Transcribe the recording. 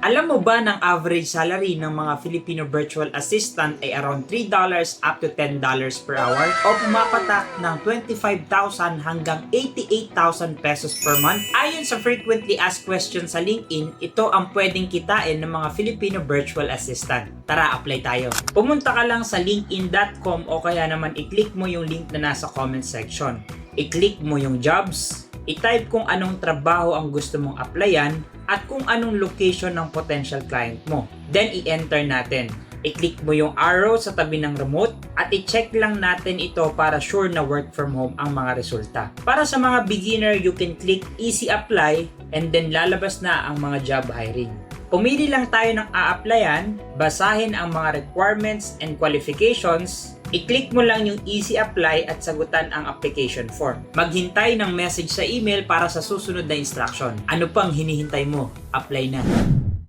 Alam mo ba ng average salary ng mga Filipino virtual assistant ay around $3 up to $10 per hour o pumapatak ng 25,000 hanggang 88,000 pesos per month? Ayon sa frequently asked questions sa LinkedIn, ito ang pwedeng kitain ng mga Filipino virtual assistant. Tara, apply tayo. Pumunta ka lang sa linkedin.com o kaya naman i-click mo yung link na nasa comment section. I-click mo yung jobs, i-type kung anong trabaho ang gusto mong applyan at kung anong location ng potential client mo. Then i-enter natin. I-click mo yung arrow sa tabi ng remote at i-check lang natin ito para sure na work from home ang mga resulta. Para sa mga beginner, you can click easy apply and then lalabas na ang mga job hiring. Pumili lang tayo ng a-applyan, basahin ang mga requirements and qualifications, i-click mo lang yung easy apply at sagutan ang application form. Maghintay ng message sa email para sa susunod na instruction. Ano pang hinihintay mo? Apply na!